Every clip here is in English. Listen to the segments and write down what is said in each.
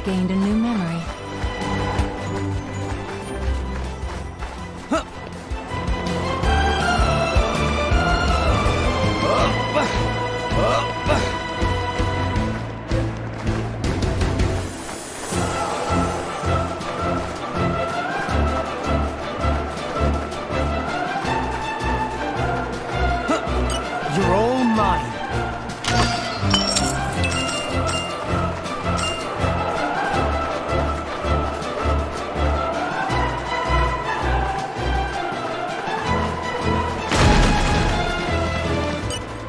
gained a new memory. You're all mine.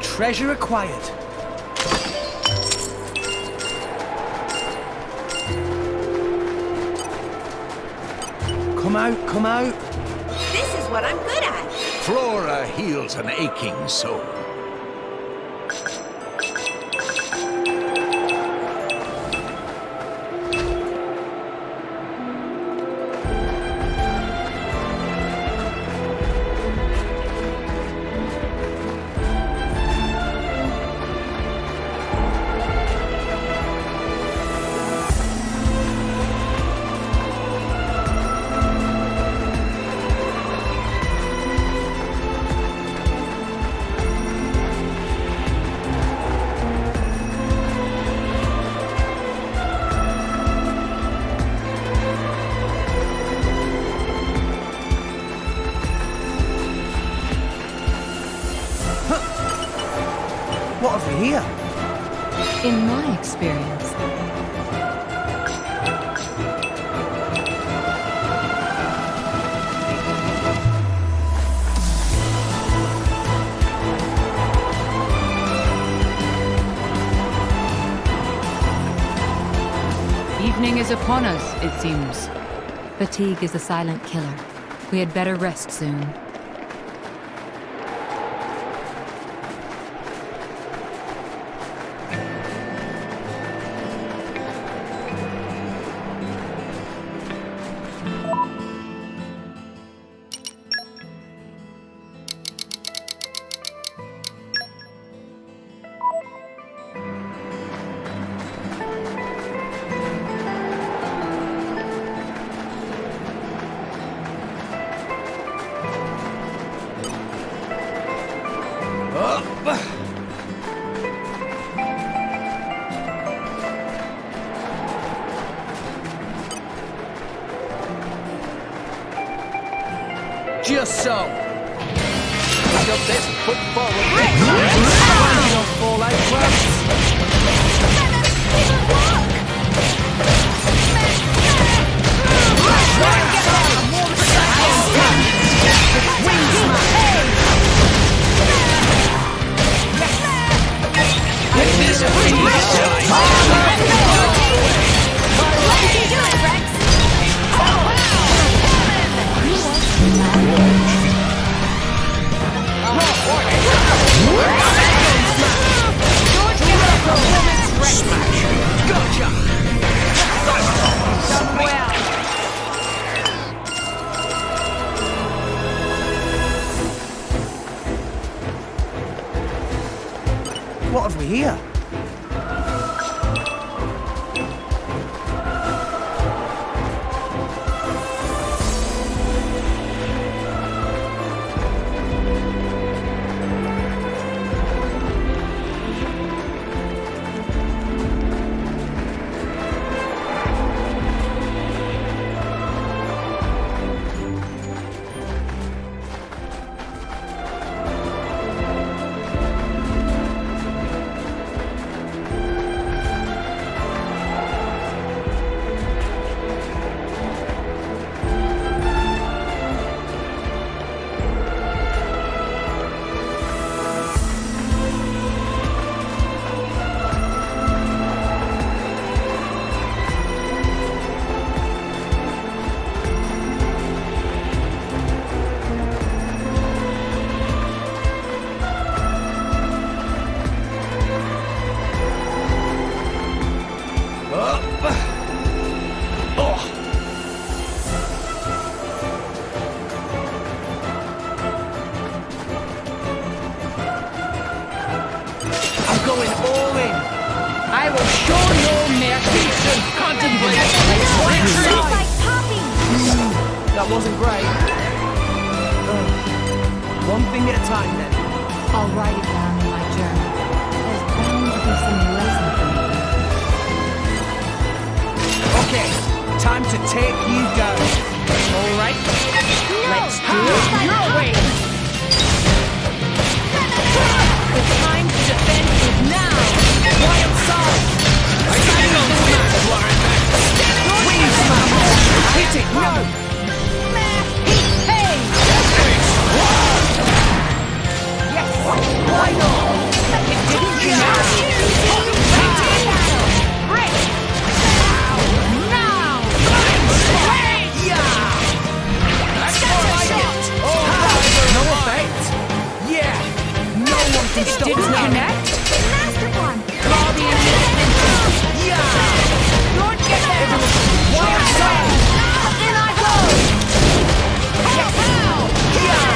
Treasure acquired. Come out, come out. This is what I'm good at. Flora heals an aching soul. What have we here? In my experience, evening is upon us, it seems. Fatigue is a silent killer. We had better rest soon. Just so. Pick up this foot forward. You don't fall out, Crush. What have we here? I will show no mercy. Contemplate. It's like popping. That wasn't great. One thing at a time, then. I'll write it down in my journal. There's bound to be some lesson for me there. Okay, time to take you down. All right? Let's do it your way. The time to defend is now. Wild side. Wings smash. Hit it now. Hey! Yes. Why not? It didn't Break. Now. Yeah. That's more like it. No effect. Yeah. No one can stop us now. Connect? Master one. Call the enemy. Yeah. Don't get there. Wild side. In I go. Yeah.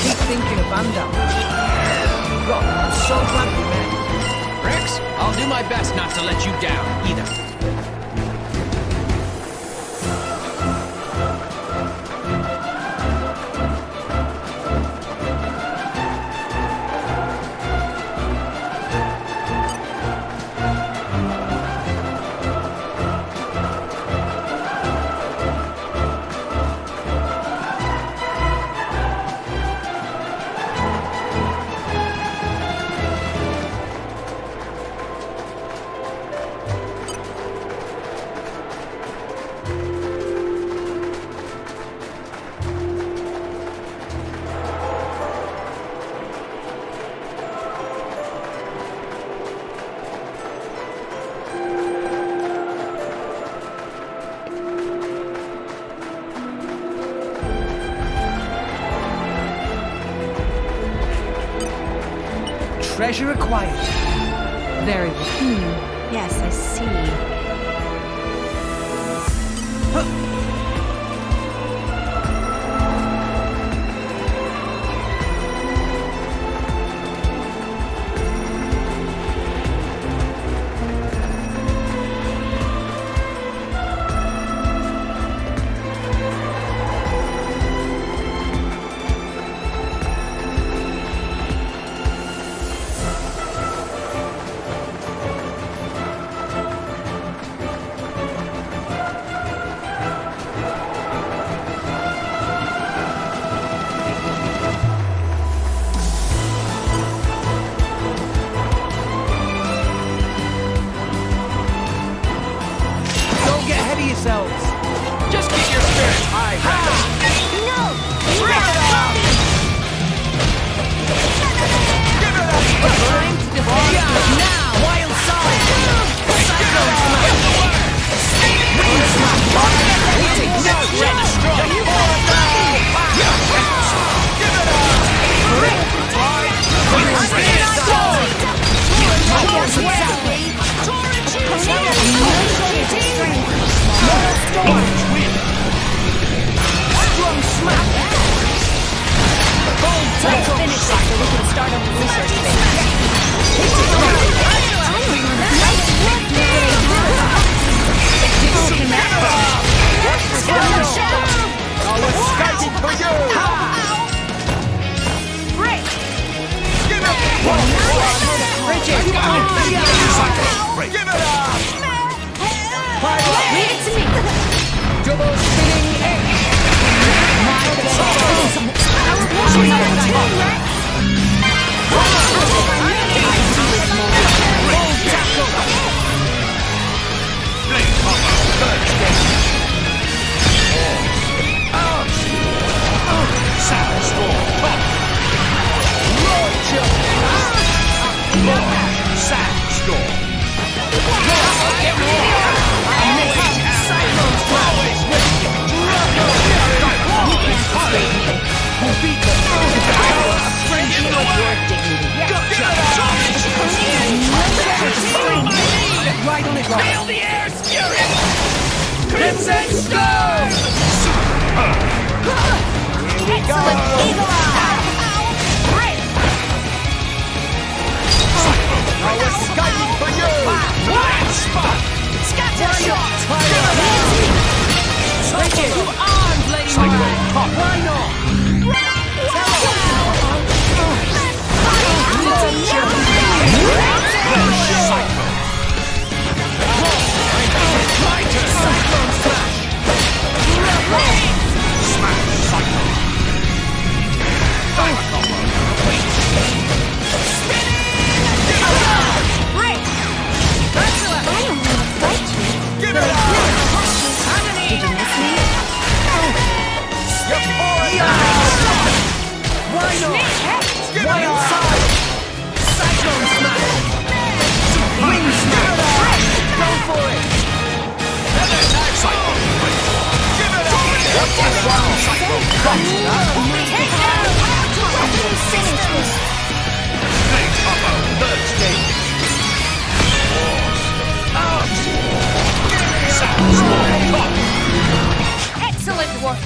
Keep thinking of Banda. God, I'm so glad we met. Rex, I'll do my best not to let you down, either. Treasure acquired. Very good. Yes, I see. Don't get ahead of yourselves. Just keep your spirits high, Rex. No! Break it off. Time to defend now. Wild side. Cyclone smash. Wind smash. Hit it. No. Rather strong. Strong smash. Bold tackle. Finish it so we can start on the research phase. I was scouting for you. Break! Give it Give it up. Leave it to me! Double spinning edge. Our portions are in tune, Rex! Bold tackle. Blade Hopper, third stage. Sandstorm, top. Roger. Sandstorm. Cyclone smash. We'll beat them. Right on it, Rob. Feel the air spirit. Let's go! Here we go! Eagle Eye! No escape for you! One spot! Scatter shot! Take you armed, Lady Moran! Why not? Excellent work!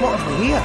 What have we here?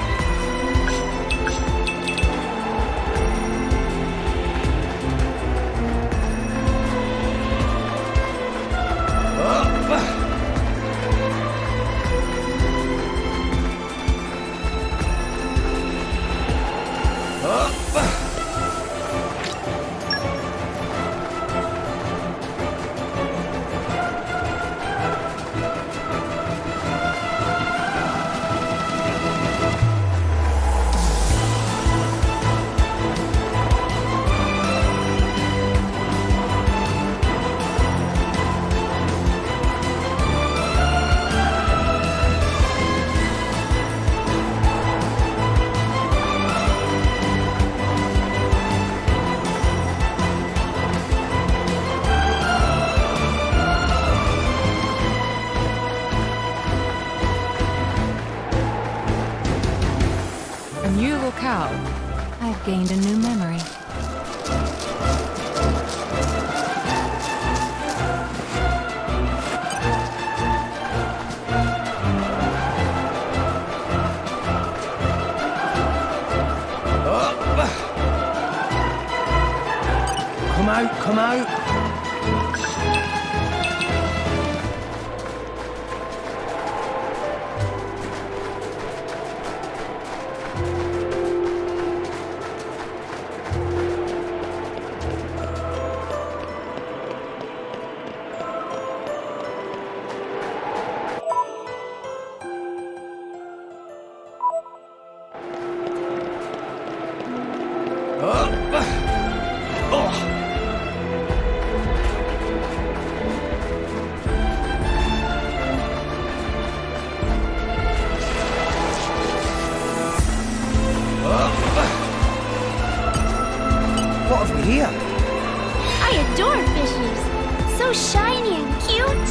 A new locale. I've gained a new memory. Come out, come out. What have we here? I adore fishes! So shiny and cute!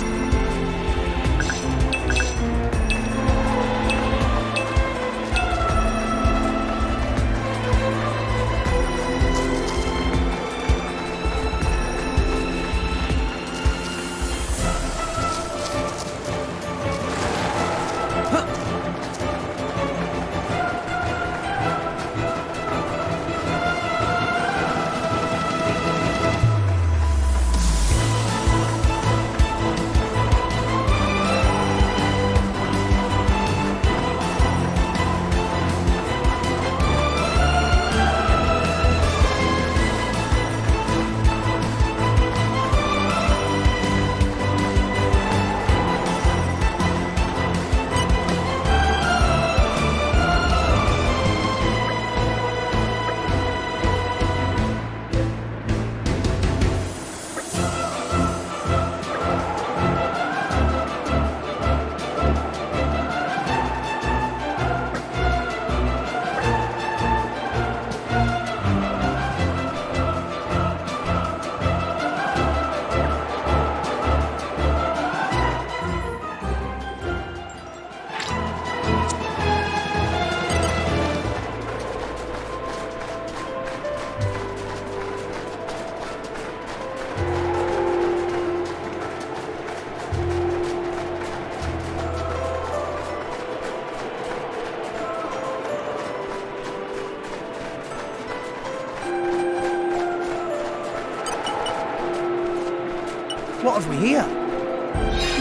What have we here?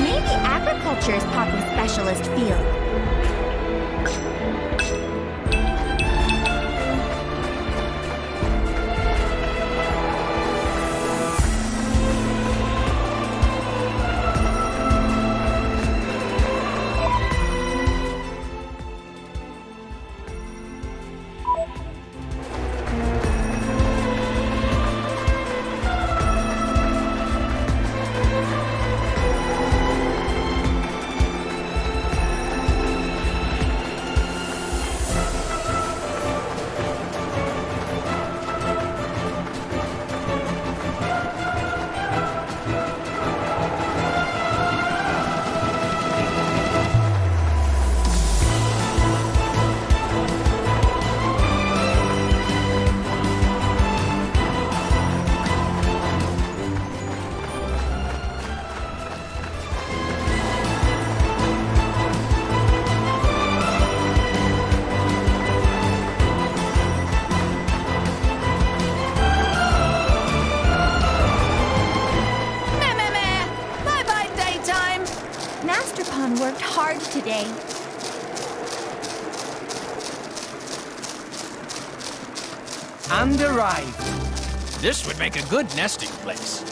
Maybe agriculture is Papa's specialist field. Worked hard today. And arrived. This would make a good nesting place.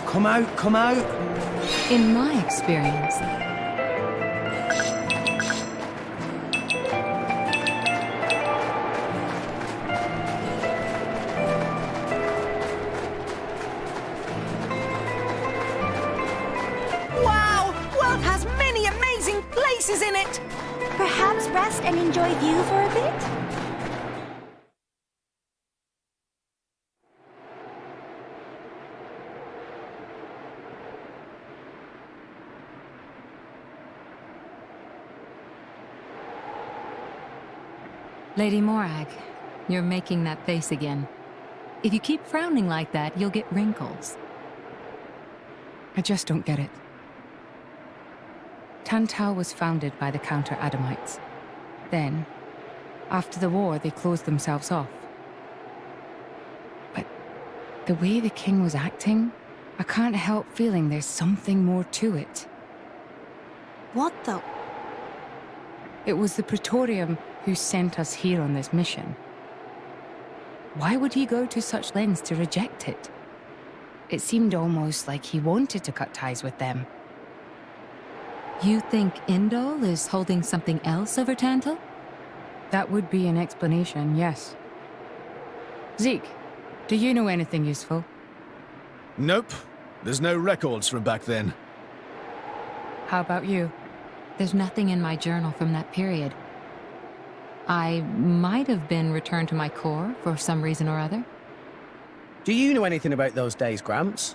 Come out, come out. In my experience, Wow! World has many amazing places in it! Perhaps rest and enjoy view for a bit? Lady Morag, you're making that face again. If you keep frowning like that, you'll get wrinkles. I just don't get it. Tantal was founded by the Counter-Adamites. Then, after the war, they closed themselves off. But the way the king was acting, I can't help feeling there's something more to it. What though? It was the Praetorium who sent us here on this mission. Why would he go to such lengths to reject it? It seemed almost like he wanted to cut ties with them. You think Indol is holding something else over Tantal? That would be an explanation, yes. Zeke, do you know anything useful? Nope. There's no records from back then. How about you? There's nothing in my journal from that period. I might have been returned to my core for some reason or other. Do you know anything about those days, Gramps?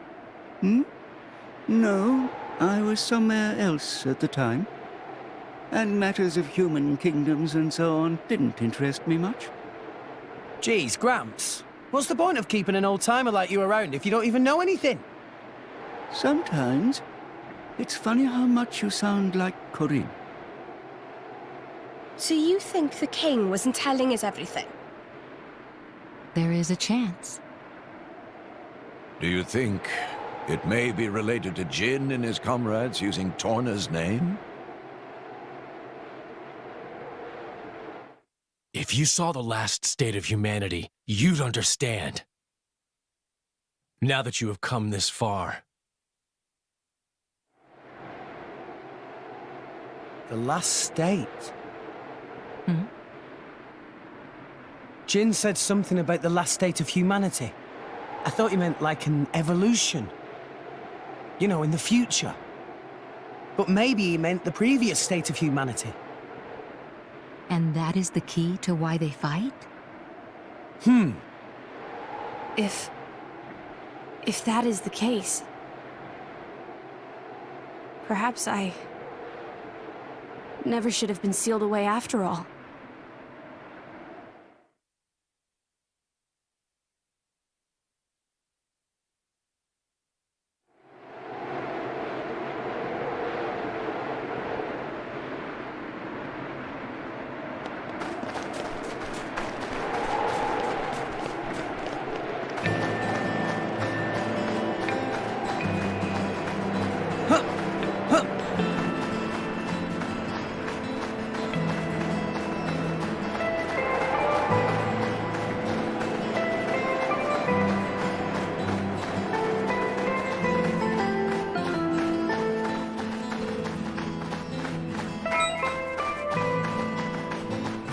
No, I was somewhere else at the time. And matters of human kingdoms and so on didn't interest me much. Geez, Gramps. What's the point of keeping an old-timer like you around if you don't even know anything? Sometimes, it's funny how much you sound like Corinne. So you think the king wasn't telling us everything? There is a chance. Do you think it may be related to Jin and his comrades using Torna's name? If you saw the last state of humanity, you'd understand. Now that you have come this far. The last state? Jin said something about the last state of humanity. I thought he meant like an evolution. You know, in the future. But maybe he meant the previous state of humanity. And that is the key to why they fight? If If that is the case, perhaps I never should have been sealed away after all.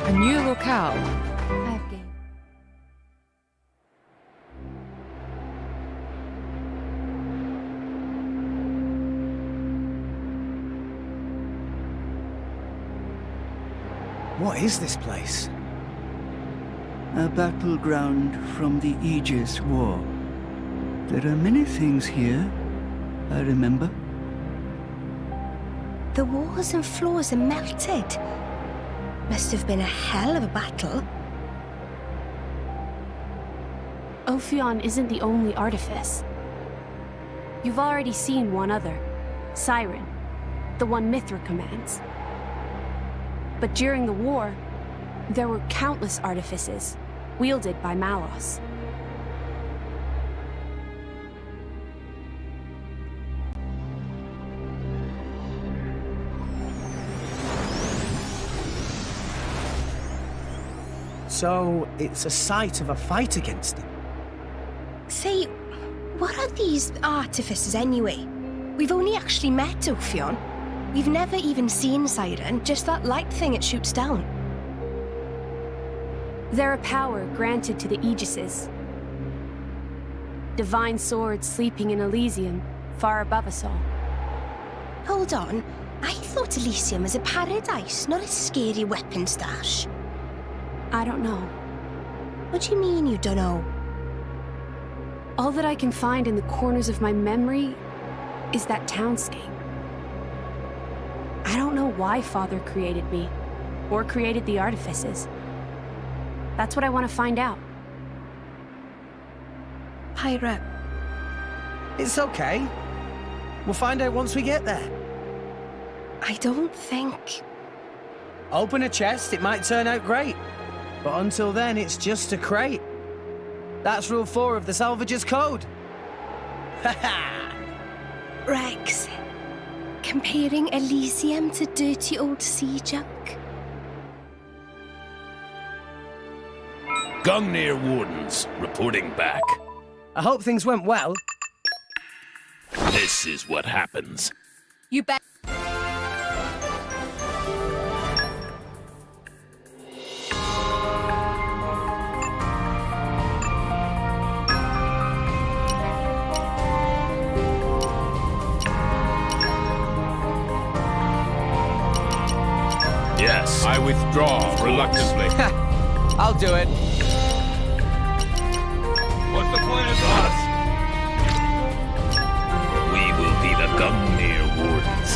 A new locale. I've gained. What is this place? A battleground from the Aegis War. There are many things here, I remember. The walls and floors are melted. Must have been a hell of a battle. Ophion isn't the only artifice. You've already seen one other, Siren, the one Mithra commands. But during the war, there were countless artifices, wielded by Malos. So, it's a site of a fight against him. Say, what are these artifices anyway? We've only actually met Ophion. We've never even seen Siren, just that light thing it shoots down. They're a power granted to the Aegises. Divine swords sleeping in Elysium, far above us all. Hold on, I thought Elysium was a paradise, not a scary weapon stash. I don't know. What do you mean you don't know? All that I can find in the corners of my memory is that townscape. I don't know why Father created me, or created the artifices. That's what I want to find out. Pyra, It's okay. We'll find out once we get there. I don't think... Open a chest, it might turn out great. But until then, it's just a crate. That's rule 4 of the Salvager's Code. Ha ha! Rex, comparing Elysium to dirty old sea junk? Gungnir Wardens, reporting back. I hope things went well. This is what happens. You bet. Yes, I withdraw reluctantly. I'll do it. What's the point of us? We will be the Gungnir Wardens.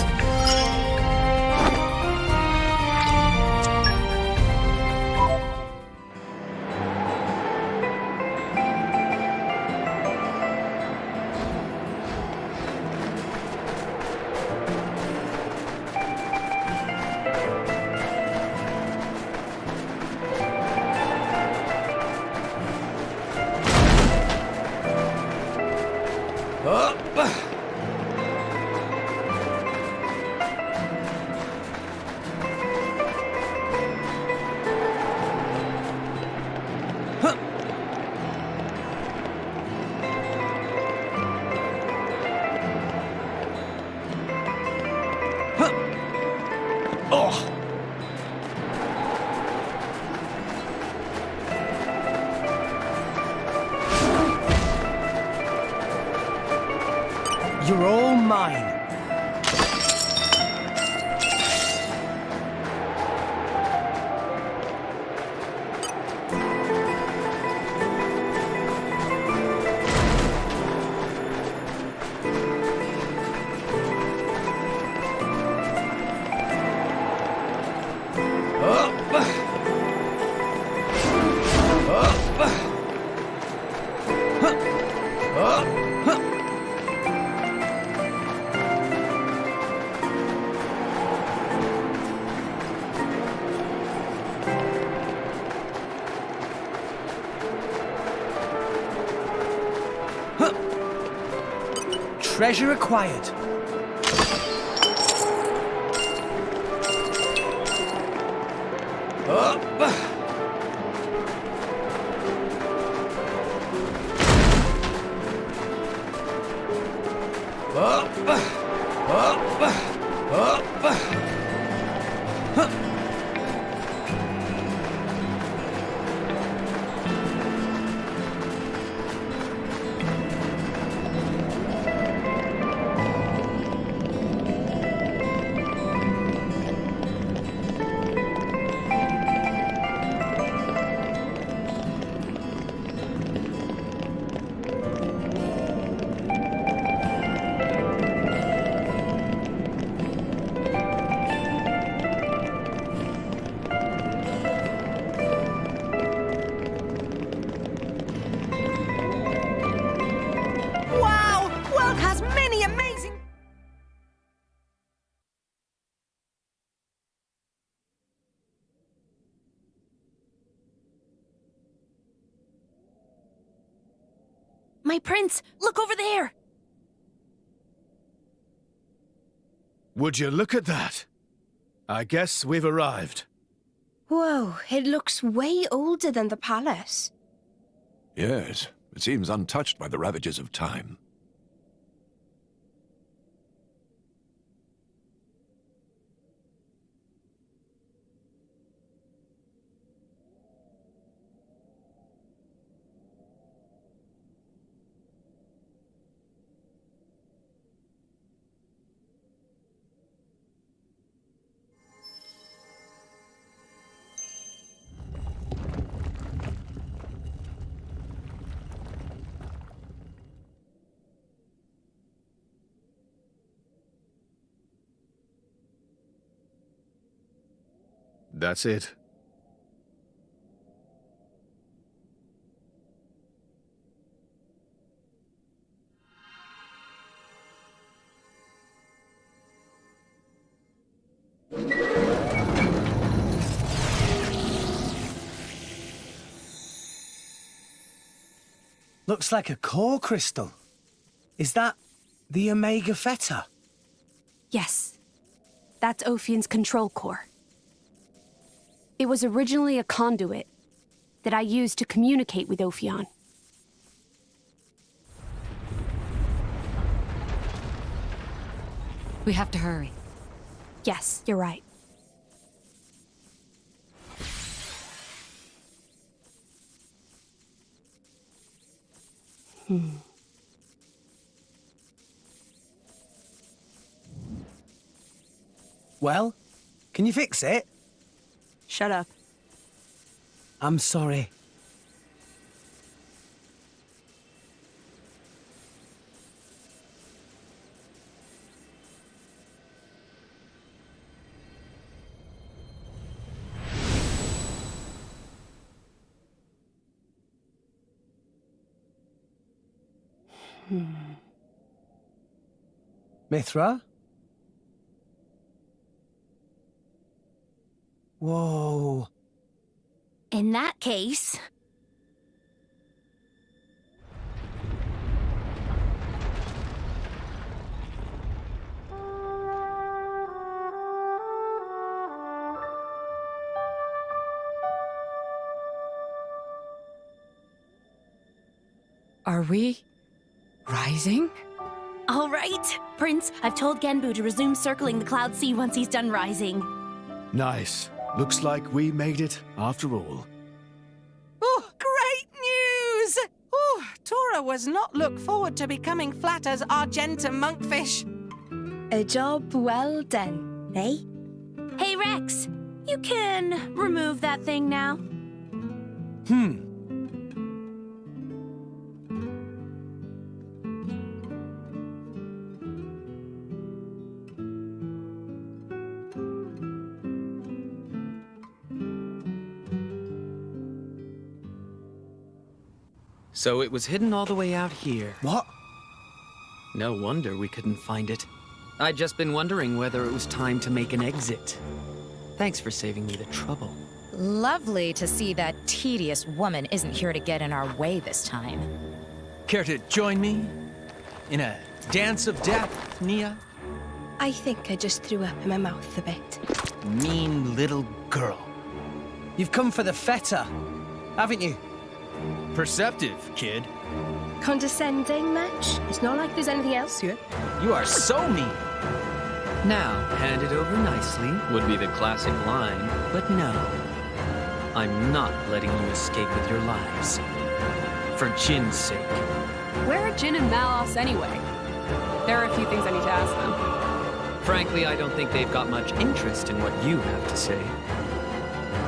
You're all mine. Treasure acquired. Wow! World has many amazing... My prince, look over there! Would you look at that? I guess we've arrived. Whoa, it looks way older than the palace. Yes, it seems untouched by the ravages of time. That's it. Looks like a core crystal. Is that the Omega Theta? Yes. That's Ophion's control core. It was originally a conduit that I used to communicate with Ophion. We have to hurry. Yes, you're right. Well, can you fix it? Shut up. I'm sorry. Mithra? Whoa. In that case... Are we rising? All right, Prince, I've told Genbu to resume circling the Cloud Sea once he's done rising. Nice. Looks like we made it after all. Oh, great news! Oh, Tora was not look forward to becoming flat as Argentum monkfish. A job well done, eh? Hey, Rex, you can remove that thing now. So it was hidden all the way out here. What? No wonder we couldn't find it. I'd just been wondering whether it was time to make an exit. Thanks for saving me the trouble. Lovely to see that tedious woman isn't here to get in our way this time. Care to join me in a Dance of death, Nia? I think I just threw up in my mouth a bit. Mean little girl. You've come for the feta, haven't you? Perceptive, kid. Condescending much? It's not like there's anything else here. You are so mean. Now, hand it over nicely would be the classic line, but no. I'm not letting you escape with your lives. For Jin's sake. Where are Jin and Malos anyway? There are a few things I need to ask them. Frankly, I don't think they've got much interest in what you have to say.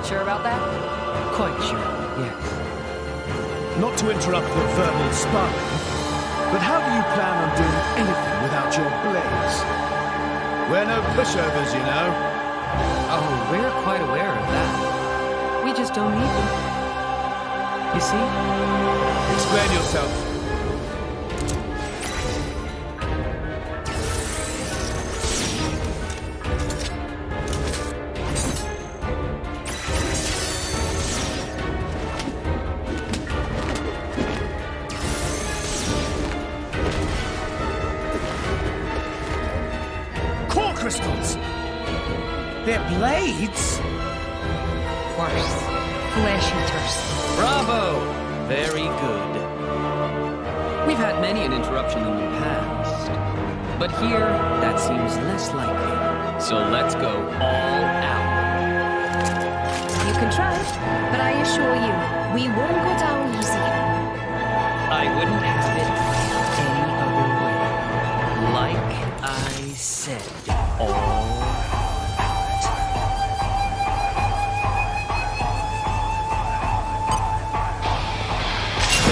Sure about that? Quite sure, yes. Not to interrupt the verbal sparring, but how do you plan on doing anything without your blades? We're no pushovers, you know. Oh, we're quite aware of that. We just don't need them. You see? Explain yourself. Crystals! They're blades? Worse. Flesh eaters. Bravo! Very good. We've had many an interruption in the past, but here, that seems less likely. So let's go all out. You can try, but I assure you, we won't go down easy. I wouldn't have it any other way. Like I said, all out.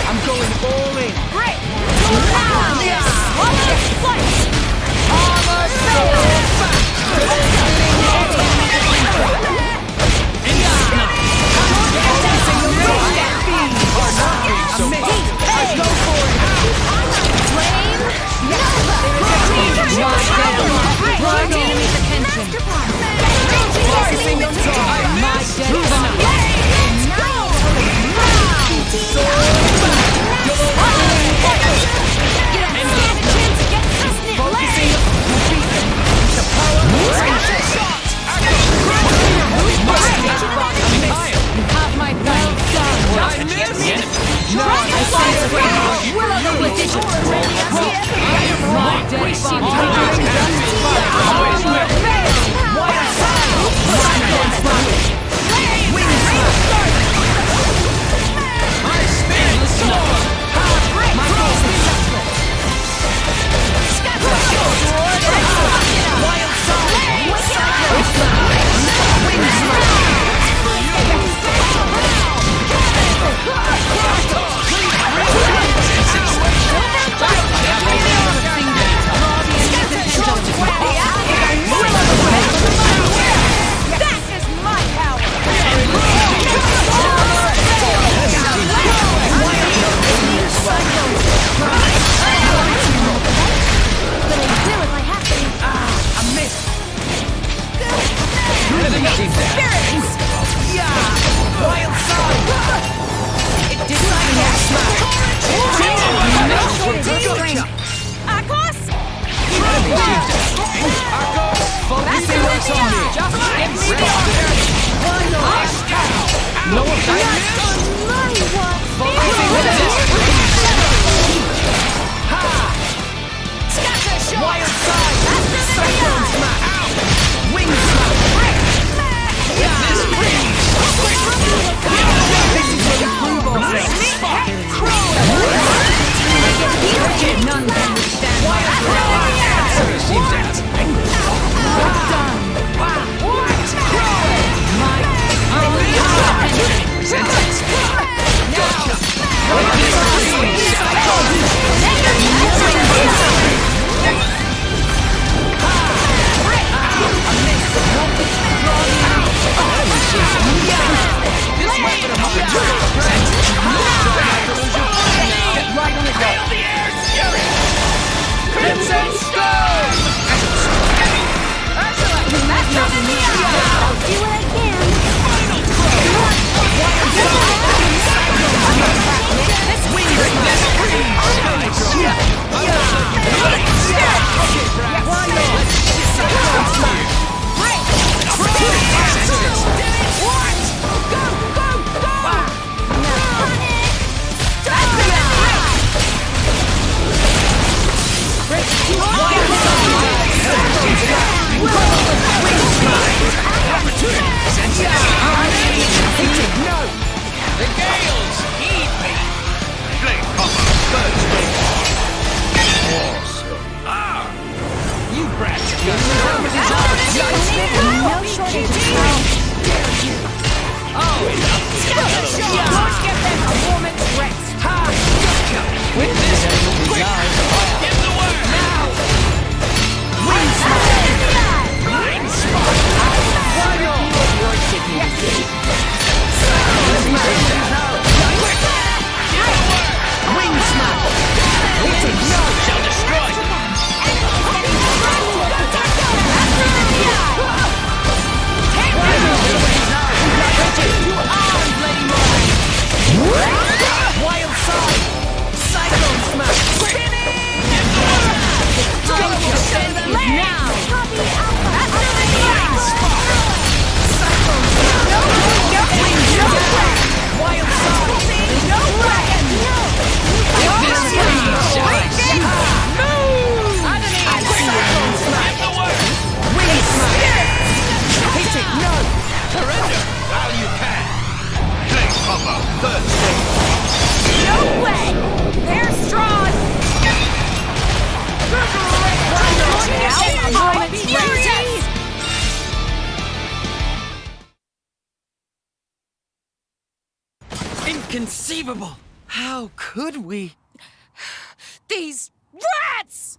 I'm going all in. Great! Now! Yes! Flight! Armor sword back! Right on the go. The gales heed me! Flame Popper, third stage! Awesome! Ah! You brats have got No shortage of time. Oh, enough! Don't give them a moment's rest. With this, quick! Get the word! Now! Blind spot! Why not? Worship you. Wing smack! Shall destroy! Wild side! Cyclone smash! Time to defend is now! Wild side! Surrender while you can! Flame Popper, third stage! No way! They're strong! Inconceivable! How could we? These rats!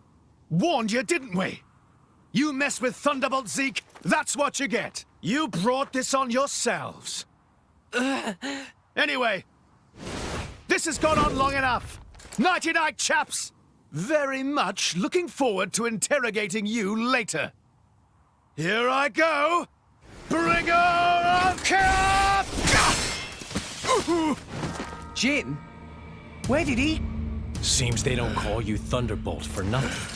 Warned you, didn't we? You mess with Thunderbolt Zeke, that's what you get. You brought this on yourselves. Anyway, this has gone on long enough. Nighty-night, chaps. Very much looking forward to interrogating you later. Here I go. Bringer of chaos! Jin? Where did he? Seems they don't call you Thunderbolt for nothing.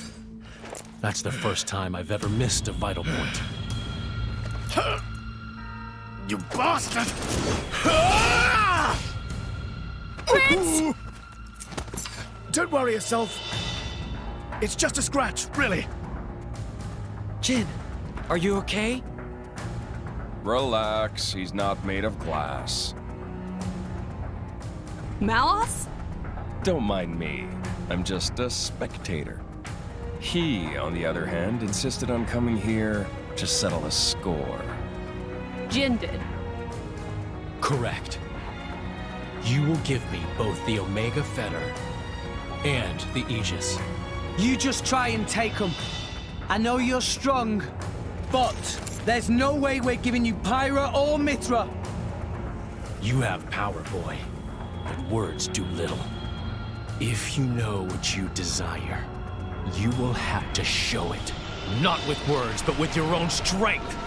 That's the first time I've ever missed a vital point. You bastard! Prince! Don't worry yourself. It's just a scratch, really. Jin, are you okay? Relax, he's not made of glass. Malos? Don't mind me. I'm just a spectator. He, on the other hand, insisted on coming here to settle a score. Jin did. Correct. You will give me both the Omega Fetter and the Aegis. You just try and take them. I know you're strong, but there's no way we're giving you Pyra or Mithra. You have power, boy, but words do little. If you know what you desire, you will have to show it. Not with words, but with your own strength.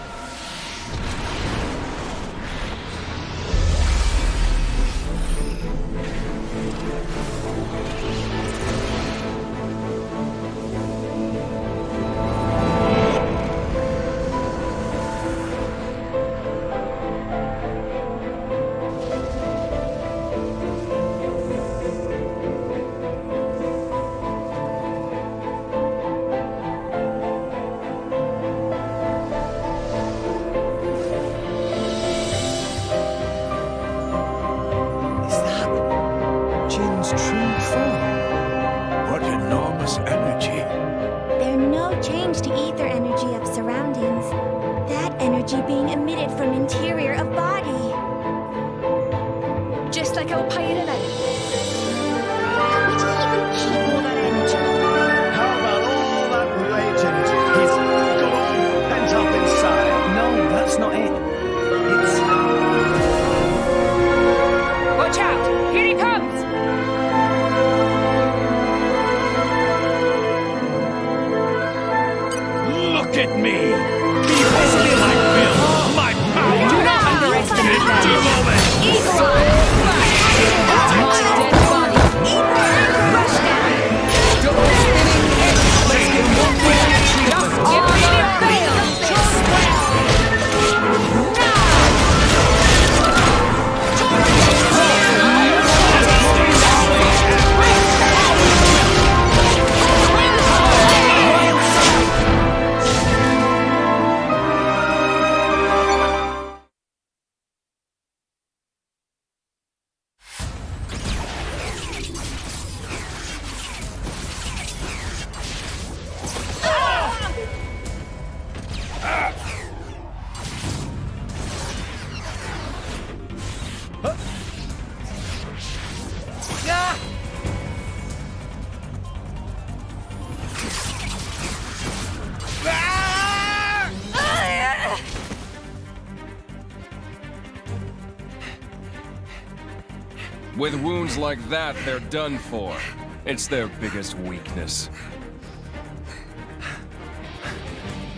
With wounds like that, they're done for. It's their biggest weakness.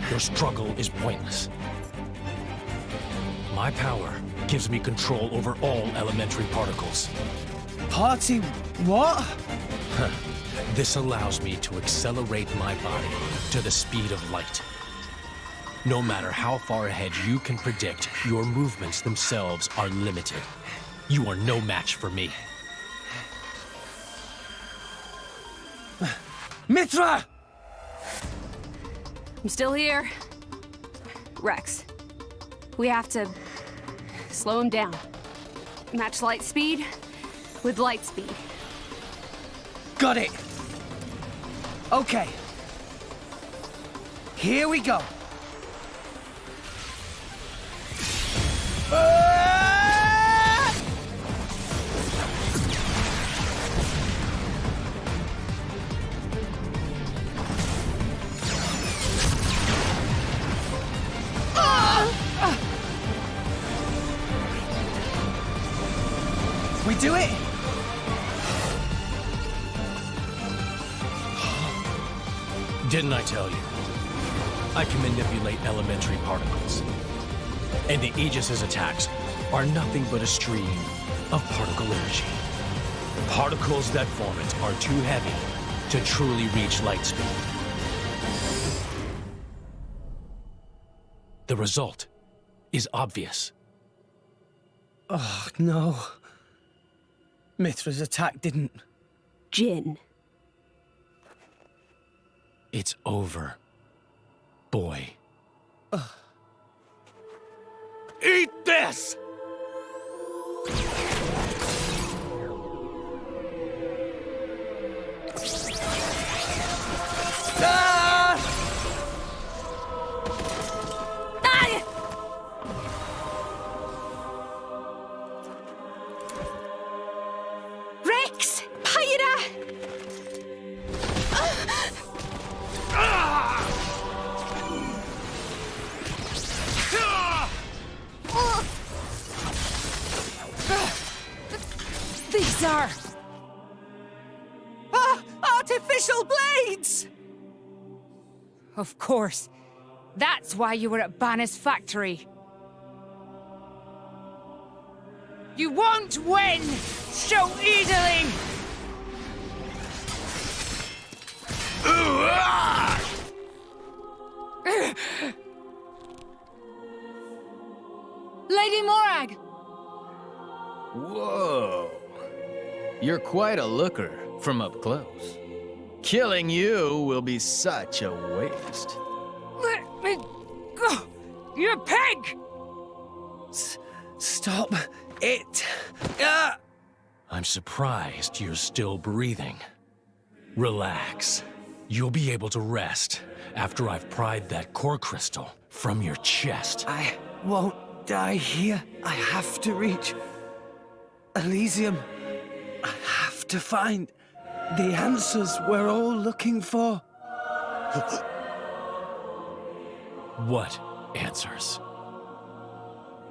Your struggle is pointless. My power gives me control over all elementary particles. Party what? This allows me to accelerate my body to the speed of light. No matter how far ahead you can predict, your movements themselves are limited. You are no match for me. Mithra! I'm still here. Rex, we have to slow him down. Match light speed with light speed. Got it. Okay. Here we go. We do it? Didn't I tell you? I can manipulate elementary particles. And the Aegis's attacks are nothing but a stream of particle energy. Particles that form it are too heavy to truly reach light speed. The result is obvious. Oh, no. Mithra's attack didn't... Jin. It's over, boy. Eat this! Rex! Pyra! These are... artificial blades! Of course. That's why you were at Banner's factory. You won't win so easily! Lady Morag! Whoa. You're quite a looker from up close. Killing you will be such a waste. Let me go! You pig! Stop it! I'm surprised you're still breathing. Relax. You'll be able to rest after I've pried that core crystal from your chest. I won't die here. I have to reach Elysium. I have to find the answers we're all looking for. What answers?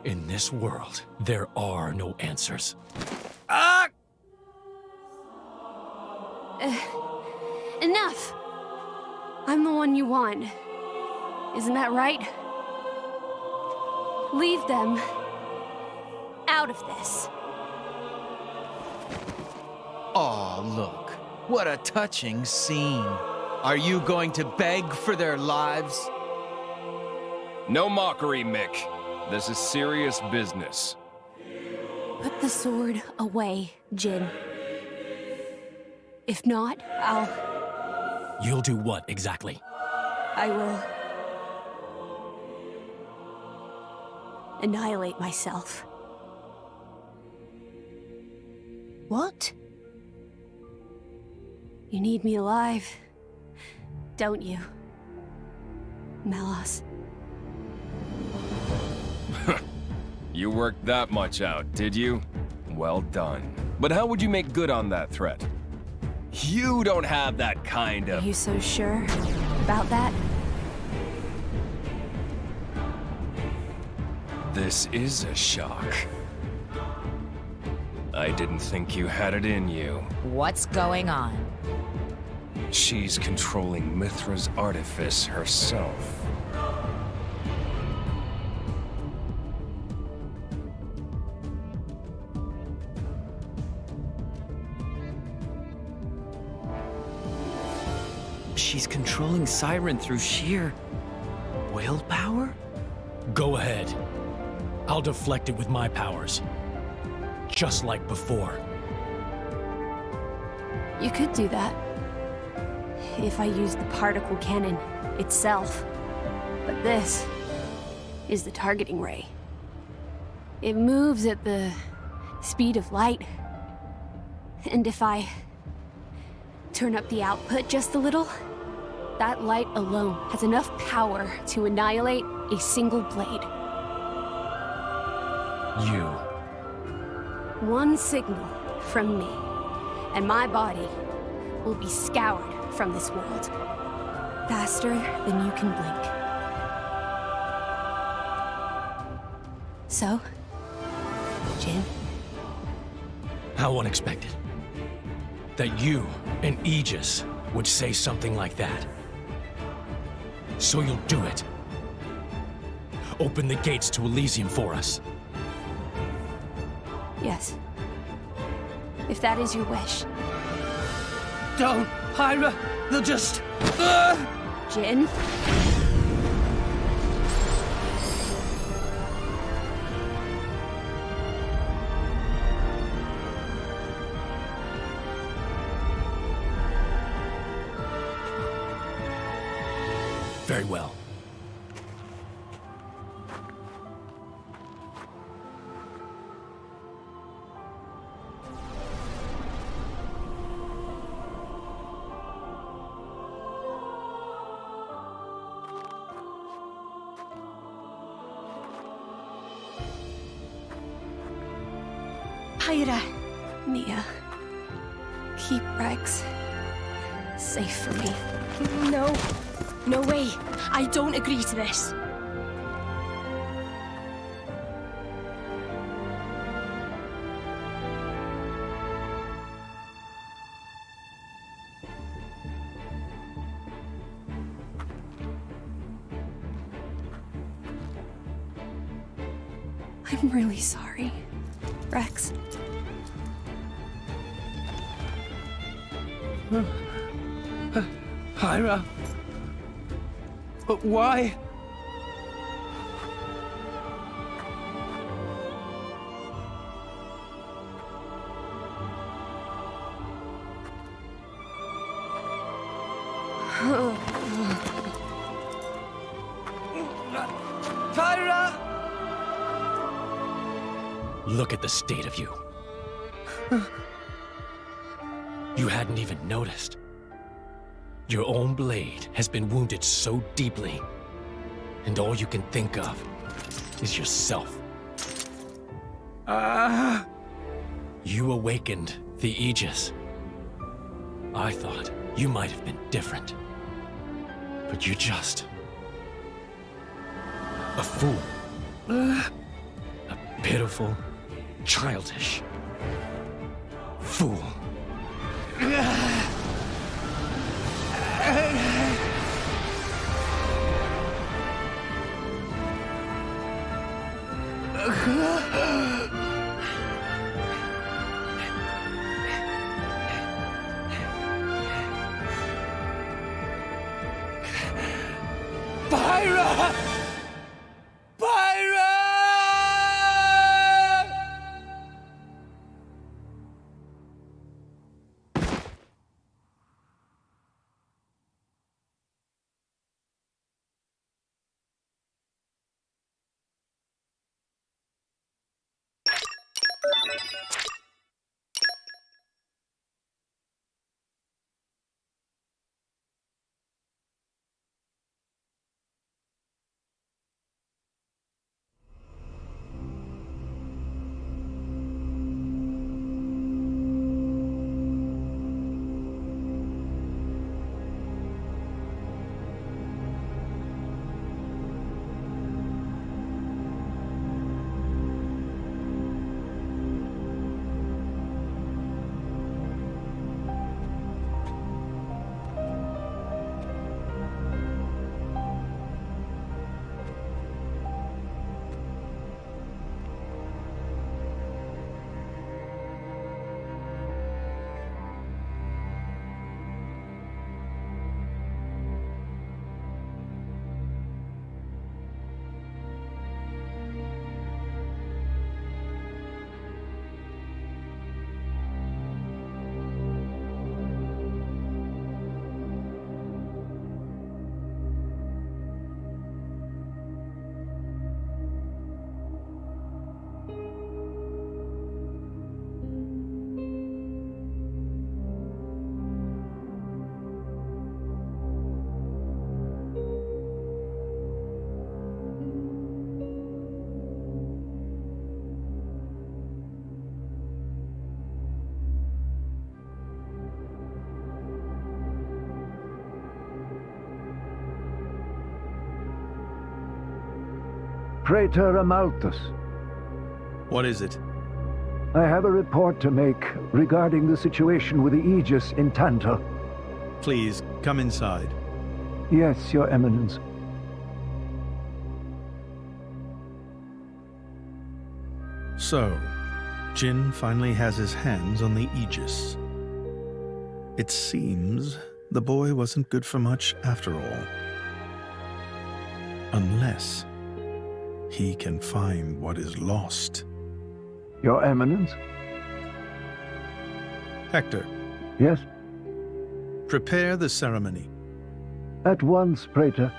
In this world, there are no answers. Enough! I'm the one you want. Isn't that right? Leave them out of this. Aw, look. What a touching scene. Are you going to beg for their lives? No mockery, Mick. This is serious business. Put the sword away, Jin. If not, You'll do what exactly? I will annihilate myself. What? You need me alive, don't you, Melos? You worked that much out, did you? Well done. But how would you make good on that threat? You don't have that kind Are of... you so sure about that? This is a shock. I didn't think you had it in you. What's going on? She's controlling Mithra's artifice herself. She's controlling Siren through sheer willpower? Go ahead. I'll deflect it with my powers. Just like before. You could do that. If I used the particle cannon itself. But this is the targeting ray. It moves at the speed of light. And if I turn up the output just a little, that light alone has enough power to annihilate a single blade. You. One signal from me, and my body will be scoured from this world. Faster than you can blink. So, Jin? How unexpected. That you and Aegis would say something like that. So you'll do it. Open the gates to Elysium for us. Yes. If that is your wish. Don't, Hyra! They'll just... Jin? Very well. Hyra. Mia. Keep Rex safe for me. No. No way. I don't agree to this. I'm really sorry, Rex. Hyra? But why? Hyra! Look at the state of you. You hadn't even noticed. Your own blade has been wounded so deeply, and all you can think of is yourself. You awakened the Aegis. I thought you might have been different, but you're just a fool. A pitiful, childish fool. Pyra! Pyra! Praetor Amalthus. What is it? I have a report to make regarding the situation with the Aegis in Tantal. Please, come inside. Yes, Your Eminence. So, Jin finally has his hands on the Aegis. It seems the boy wasn't good for much after all. Unless he can find what is lost. Your Eminence? Hector. Yes? Prepare the ceremony. At once, Praetor.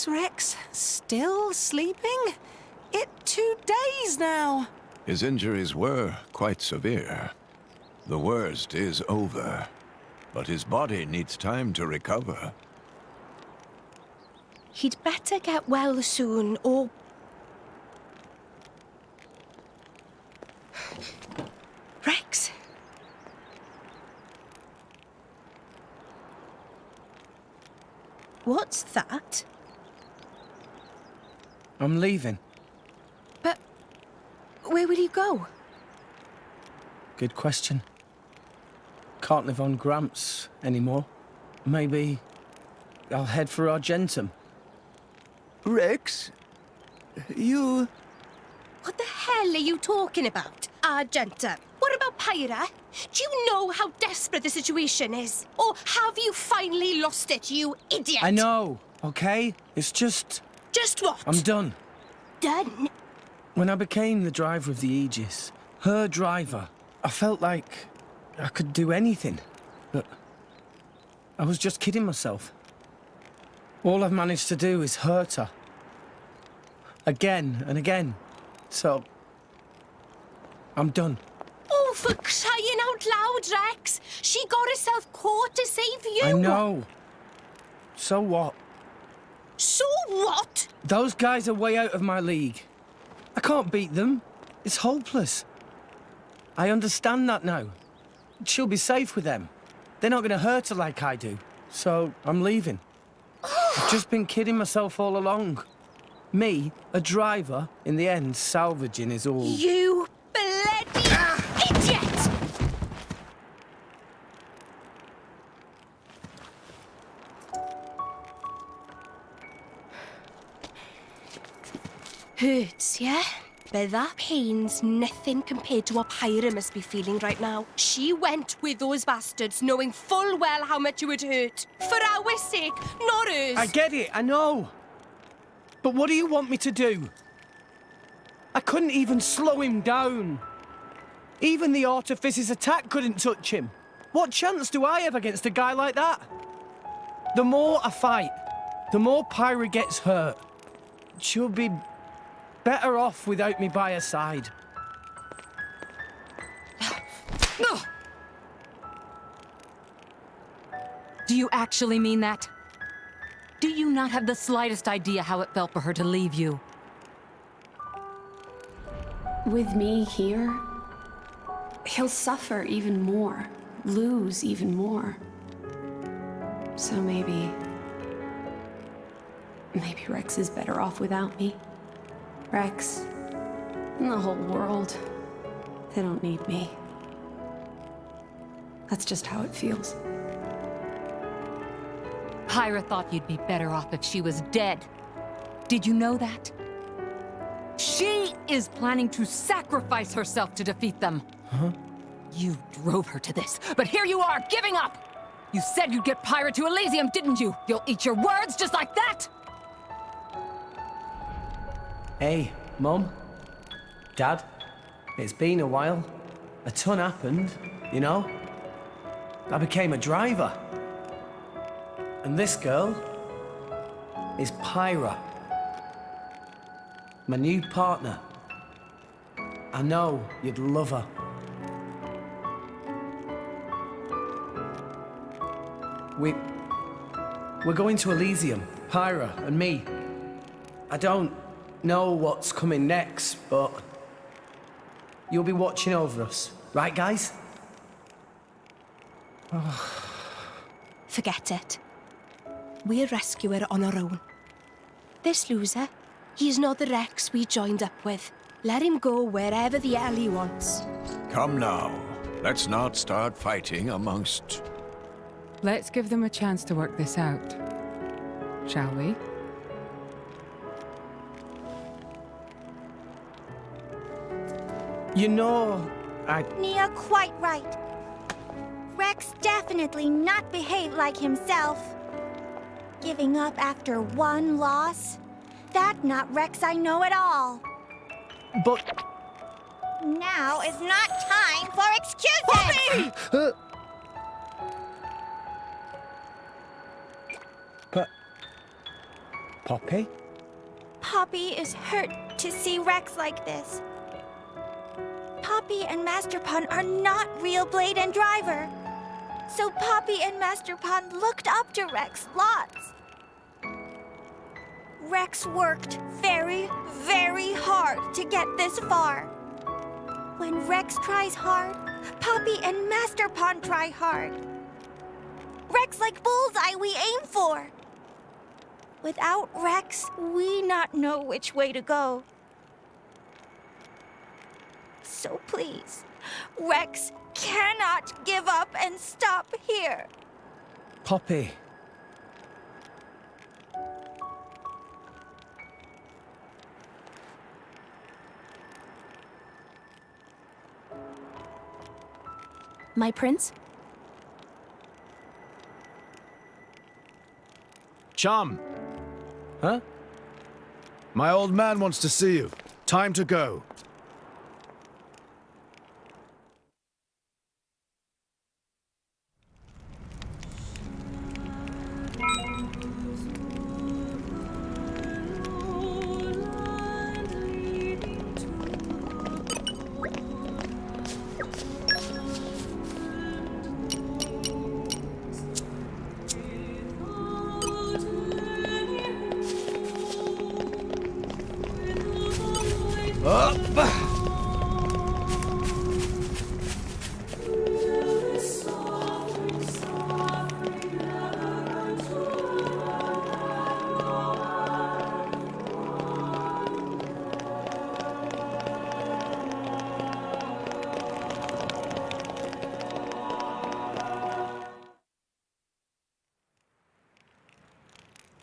Rex, still sleeping? 2 days now. His injuries were quite severe. The worst is over, but his body needs time to recover. He'd better get well soon, or... Rex? What's that? I'm leaving. But where will you go? Good question. Can't live on Gramps anymore. Maybe I'll head for Argentum. Rex, you... What the hell are you talking about, Argentum? What about Pyra? Do you know how desperate the situation is? Or have you finally lost it, you idiot? I know, okay? It's just... Just what? I'm done. Done? When I became the driver of the Aegis, her driver, I felt like I could do anything. But I was just kidding myself. All I've managed to do is hurt her. Again and again. So, I'm done. Oh, for crying out loud, Rex! She got herself caught to save you! I know. So what? So what? Those guys are way out of my league. I can't beat them. It's hopeless. I understand that now. She'll be safe with them. They're not going to hurt her like I do. So, I'm leaving. I've just been kidding myself all along. Me, a driver, in the end, salvaging is all... You bloody idiot! Hurts, yeah? But that pain's nothing compared to what Pyra must be feeling right now. She went with those bastards knowing full well how much it would hurt. For our sake, not hers. I get it, I know. But what do you want me to do? I couldn't even slow him down. Even the Artifice's attack couldn't touch him. What chance do I have against a guy like that? The more I fight, the more Pyra gets hurt. She'll be better off without me by her side. Do you actually mean that? Do you not have the slightest idea how it felt for her to leave you? With me here, he'll suffer even more, lose even more. So maybe Rex is better off without me. Rex, and the whole world, they don't need me. That's just how it feels. Pyra thought you'd be better off if she was dead. Did you know that? She is planning to sacrifice herself to defeat them. Huh? You drove her to this, but here you are, giving up! You said you'd get Pyra to Elysium, didn't you? You'll eat your words just like that? Hey, Mum. Dad. It's been a while. A ton happened, you know? I became a driver. And this girl is Pyra. My new partner. I know you'd love her. We're going to Elysium, Pyra and me. I don't know what's coming next, but you'll be watching over us, right, guys? Forget it. We'll rescue her on our own. This loser, he's not the Rex we joined up with. Let him go wherever the hell he wants. Come now. Let's not start fighting amongst... Let's give them a chance to work this out, shall we? You know, Nia quite right. Rex definitely not behaved like himself. Giving up after one loss? That not Rex I know at all. But... Now is not time for excuses! Poppy! Poppy? Poppy is hurt to see Rex like this. Poppy and Master Pun are not real Blade and Driver. So Poppy and Master Pun looked up to Rex lots. Rex worked very, very hard to get this far. When Rex tries hard, Poppy and Master Pun try hard. Rex like bullseye we aim for. Without Rex, we not know which way to go. So please, Rex cannot give up and stop here. Poppy. My prince? Chum! Huh? My old man wants to see you. Time to go.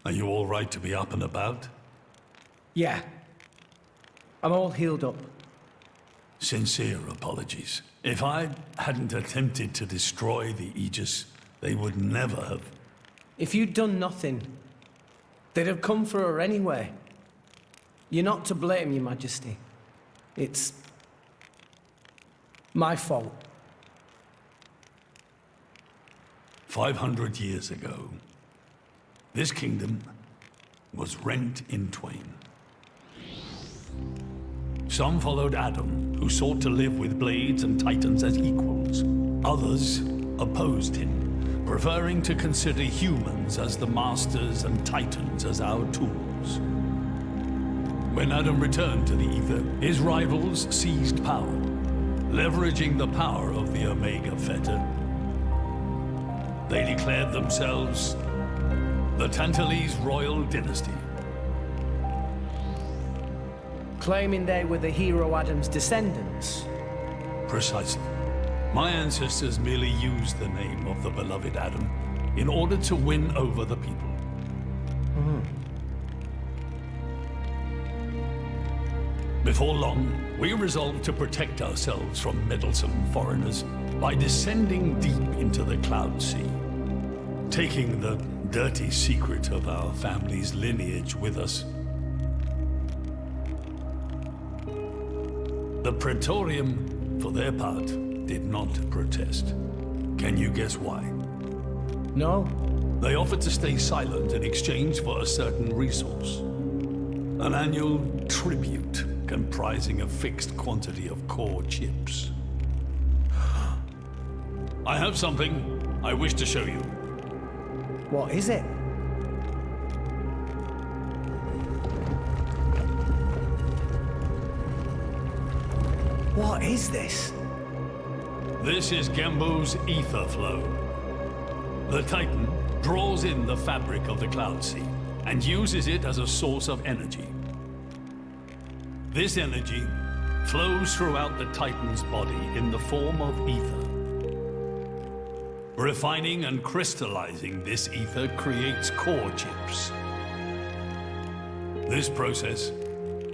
Are you all right to be up and about? Yeah. I'm all healed up. Sincere apologies. If I hadn't attempted to destroy the Aegis, they would never have... If you'd done nothing, they'd have come for her anyway. You're not to blame, Your Majesty. It's my fault. 500 years ago, this kingdom was rent in twain. Some followed Adam, who sought to live with blades and titans as equals. Others opposed him, preferring to consider humans as the masters and titans as our tools. When Adam returned to the Ether, his rivals seized power, leveraging the power of the Omega Theta. They declared themselves the Tantalese royal dynasty. Claiming they were the hero Adam's descendants. Precisely. My ancestors merely used the name of the beloved Adam in order to win over the people. Before long, we resolved to protect ourselves from meddlesome foreigners by descending deep into the Cloud Sea, taking the dirty secret of our family's lineage with us. The Praetorium, for their part, did not protest. Can you guess why? No. They offered to stay silent in exchange for a certain resource. An annual tribute comprising a fixed quantity of core chips. I have something I wish to show you. What is it? What is this? This is Genbu's ether flow. The Titan draws in the fabric of the Cloud Sea and uses it as a source of energy. This energy flows throughout the Titan's body in the form of ether. Refining and crystallizing this ether creates core chips. This process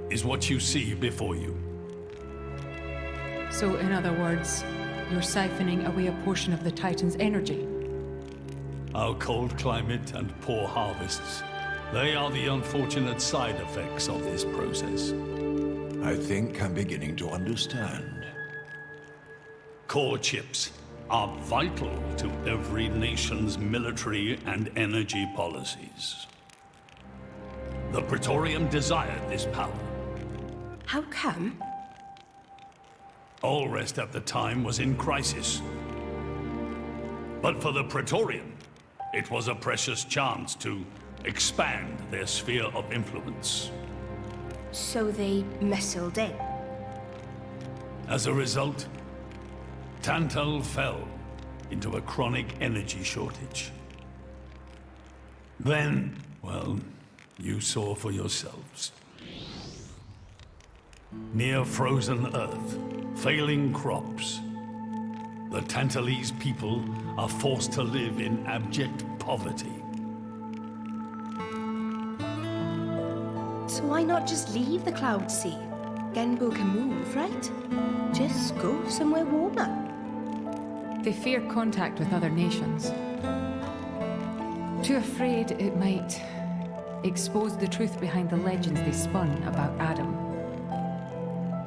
is what you see before you. So, in other words, you're siphoning away a portion of the Titan's energy. Our cold climate and poor harvests, they are the unfortunate side effects of this process. I think I'm beginning to understand. Core chips are vital to every nation's military and energy policies. The Praetorium desired this power. How come? Allrest at the time was in crisis. But for the Praetorium, it was a precious chance to expand their sphere of influence. So they muscled in. As a result, Tantal fell into a chronic energy shortage. Then, well, you saw for yourselves. Near frozen Earth, failing crops, the Tantalese people are forced to live in abject poverty. So why not just leave the Cloud Sea? Genbu can move, right? Just go somewhere warmer. They fear contact with other nations. Too afraid it might expose the truth behind the legends they spun about Adam.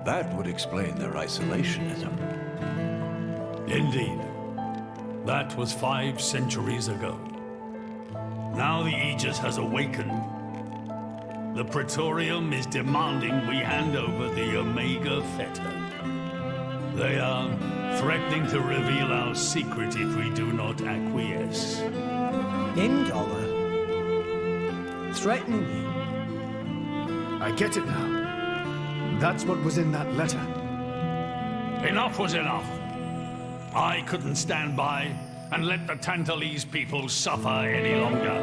That would explain their isolationism. Indeed. That was 5 centuries ago. Now the Aegis has awakened. The Praetorium is demanding we hand over the Omega Theta. They are threatening to reveal our secret if we do not acquiesce. Indollar? Threaten you? I get it now. That's what was in that letter. Enough was enough. I couldn't stand by and let the Tantalese people suffer any longer.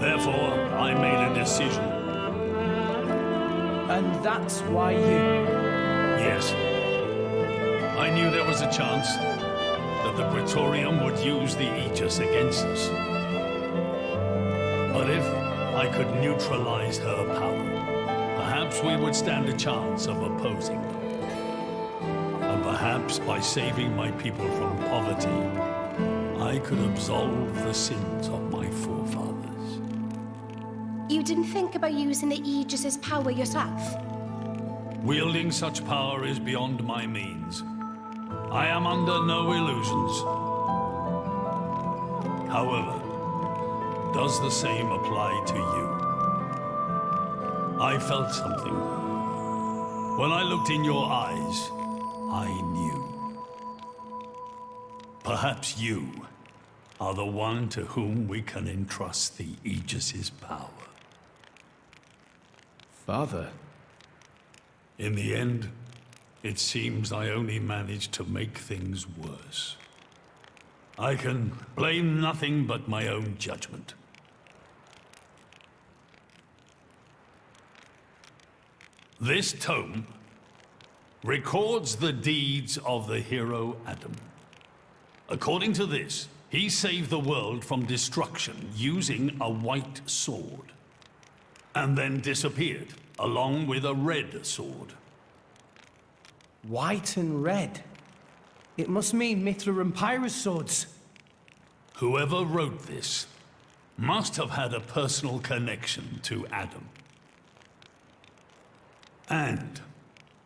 Therefore, I made a decision. And that's why you... Yes. I knew there was a chance that the Praetorium would use the Aegis against us. But if I could neutralize her power, perhaps we would stand a chance of opposing them. And perhaps by saving my people from poverty, I could absolve the sins of my forefathers. You didn't think about using the Aegis's power yourself? Wielding such power is beyond my means. I am under no illusions. However, does the same apply to you? I felt something. When I looked in your eyes, I knew. Perhaps you are the one to whom we can entrust the Aegis's power. Father. In the end, it seems I only managed to make things worse. I can blame nothing but my own judgment. This tome records the deeds of the hero Adam. According to this, he saved the world from destruction using a white sword, and then disappeared, along with a red sword. White and red? It must mean Mithra and Pyra's swords. Whoever wrote this must have had a personal connection to Adam. And,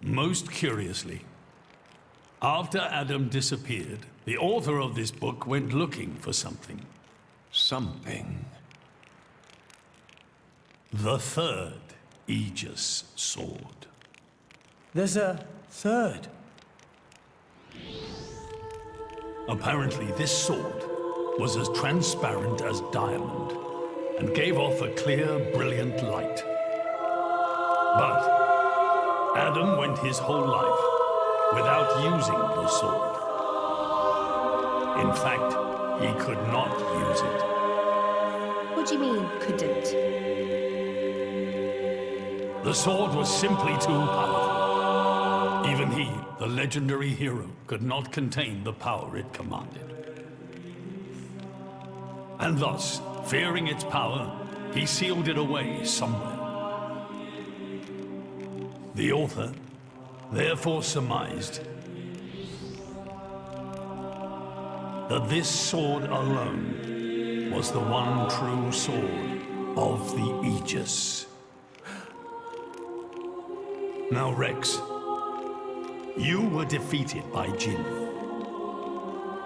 most curiously, after Adam disappeared, the author of this book went looking for something. Something? The third Aegis sword. There's a third? Apparently, this sword was as transparent as diamond and gave off a clear, brilliant light. But Adam went his whole life without using the sword. In fact, he could not use it. What do you mean, couldn't? The sword was simply too powerful. Even he, the legendary hero, could not contain the power it commanded. And thus, fearing its power, he sealed it away somewhere. The author therefore surmised that this sword alone was the one true sword of the Aegis. Now, Rex, you were defeated by Jin.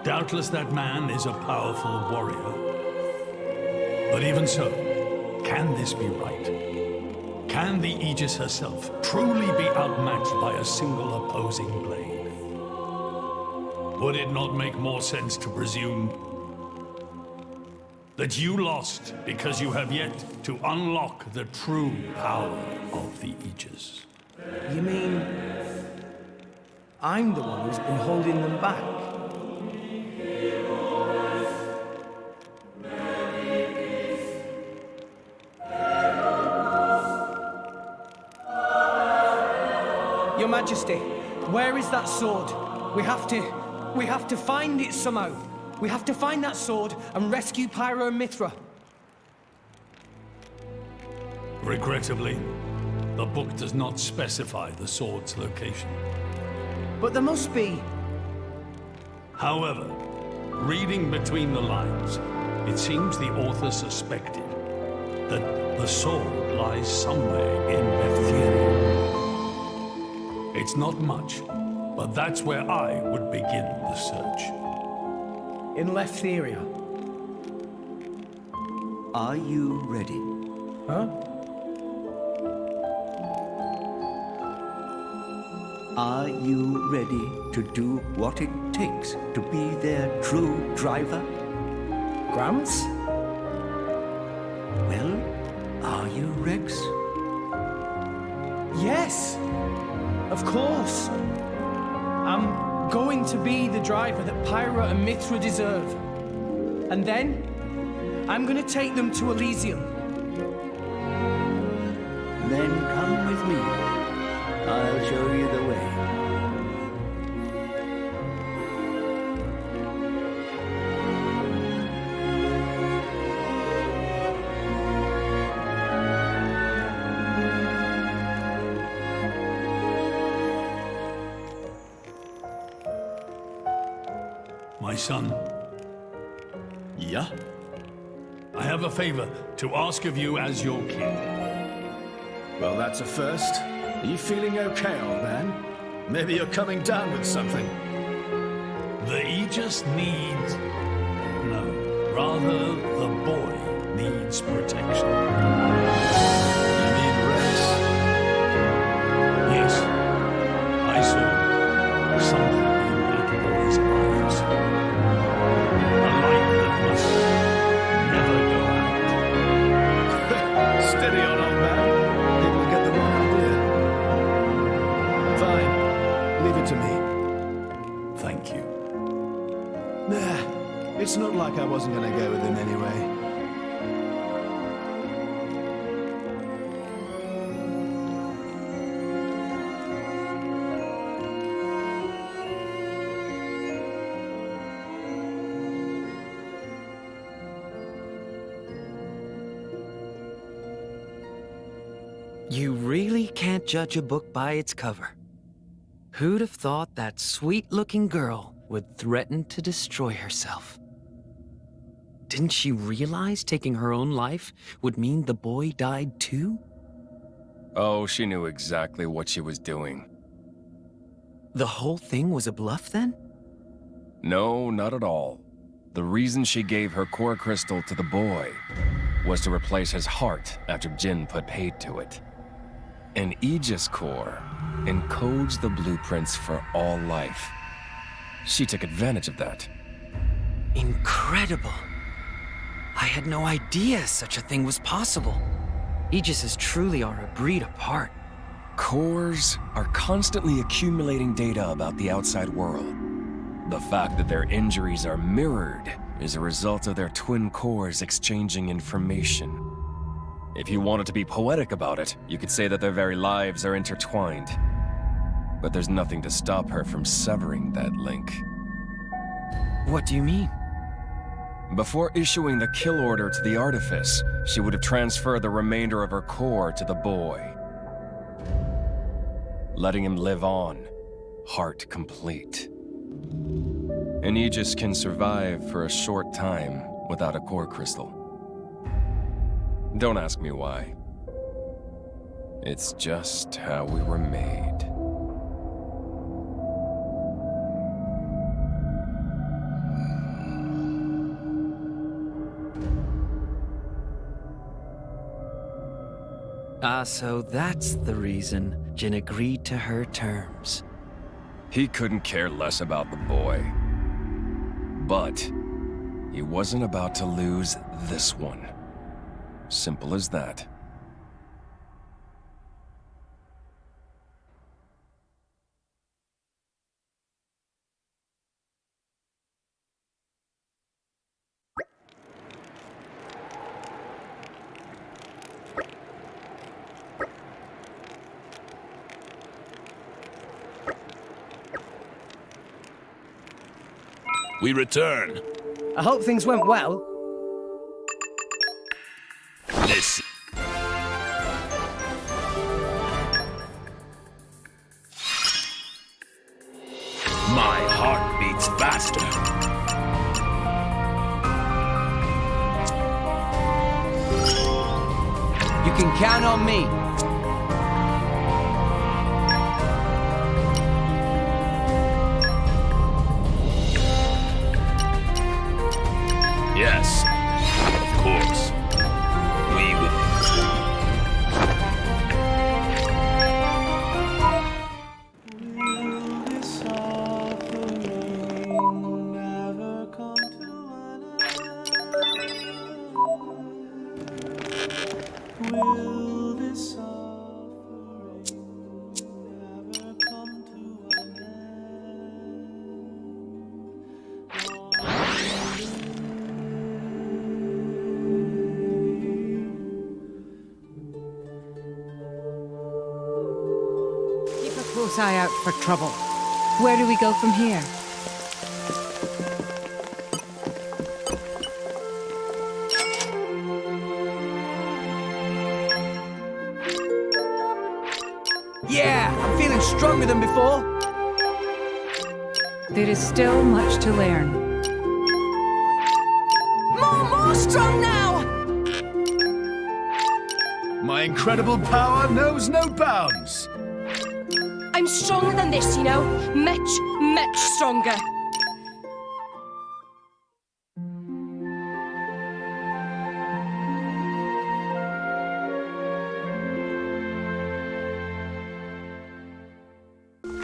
Doubtless that man is a powerful warrior. But even so, can this be right? Can the Aegis herself truly be outmatched by a single opposing blade? Would it not make more sense to presume that you lost because you have yet to unlock the true power of the Aegis? You mean I'm the one who's been holding them back? Your Majesty, where is that sword? We have to find it somehow. We have to find that sword and rescue Pyro and Mithra. Regrettably, the book does not specify the sword's location. But there must be. However, reading between the lines, it seems the author suspected that the sword lies somewhere in Ethereum. It's not much, but that's where I would begin the search. In Letheria. Are you ready? Huh? Are you ready to do what it takes to be their true driver? Gramps? Well, are you, Rex? Yes! Of course! I'm going to be the driver that Pyra and Mithra deserve. And then, I'm gonna take them to Elysium. Then come with me. I'll show you the way. My son. Yeah? I have a favor to ask of you as your king. Well, that's a first. Are you feeling okay, old man? Maybe you're coming down with something. The Aegis needs... No, rather, the boy needs protection. You mean Rex? Yes, I saw something in that boy's eyes. A light that must never go out. Steady on, old man. People get the wrong idea. Fine. Leave it to me. Thank you. Nah, it's not like I wasn't gonna go with him anyway. You really can't judge a book by its cover. Who'd have thought that sweet-looking girl would threaten to destroy herself? Didn't she realize taking her own life would mean the boy died too? Oh, she knew exactly what she was doing. The whole thing was a bluff then? No, not at all. The reason she gave her core crystal to the boy was to replace his heart after Jin put paid to it. An Aegis core encodes the blueprints for all life. She took advantage of that. Incredible. I had no idea such a thing was possible. Aegises truly are a breed apart. Cores are constantly accumulating data about the outside world. The fact that their injuries are mirrored is a result of their twin cores exchanging information. If you wanted to be poetic about it, you could say that their very lives are intertwined. But there's nothing to stop her from severing that link. What do you mean? Before issuing the kill order to the Artifice, she would have transferred the remainder of her core to the boy, letting him live on, heart complete. An Aegis can survive for a short time without a core crystal. Don't ask me why. It's just how we were made. So that's the reason Jin agreed to her terms. He couldn't care less about the boy. But he wasn't about to lose this one. Simple as that. We return. I hope things went well. Listen. My heart beats faster. You can count on me. Yes, of course. We will. Close eye out for trouble. Where do we go from here? Yeah, I'm feeling stronger than before. There is still much to learn. More strong now! My incredible power knows no bounds. I'm stronger than this, you know? Much, much stronger.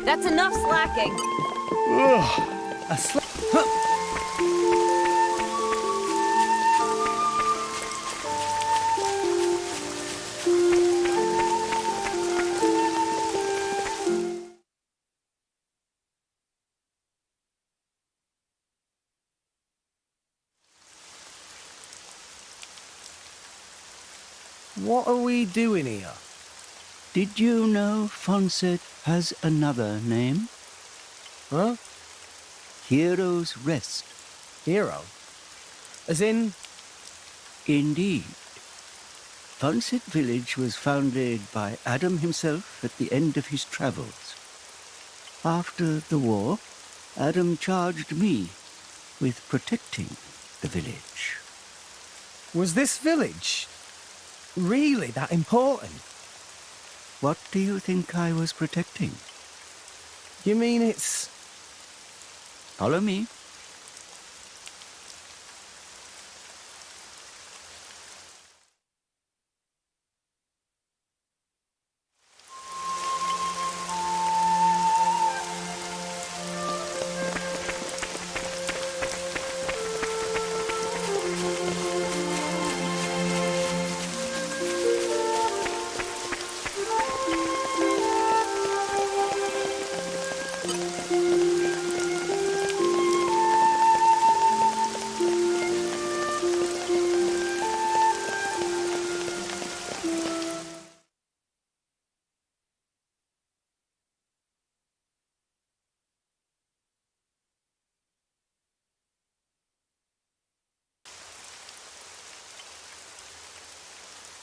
That's enough slacking. What are we doing here? Did you know Fonset has another name? Huh? Hero's Rest. Hero? As in? Indeed. Fonset Village was founded by Adam himself at the end of his travels. After the war, Adam charged me with protecting the village. Was this village really that important? What do you think I was protecting? You mean it's... Follow me.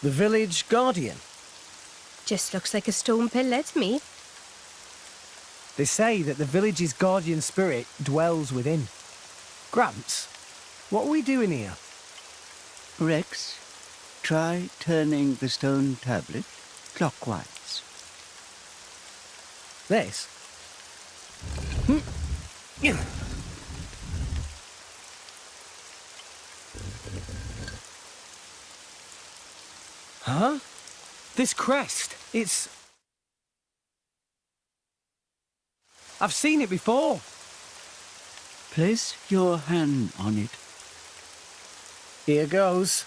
The village guardian? Just looks like a stone pillar to me. They say that the village's guardian spirit dwells within. Gramps, what are we doing here? Rex, try turning the stone tablet clockwise. This? Huh? This crest, it's... I've seen it before. Place your hand on it. Here goes.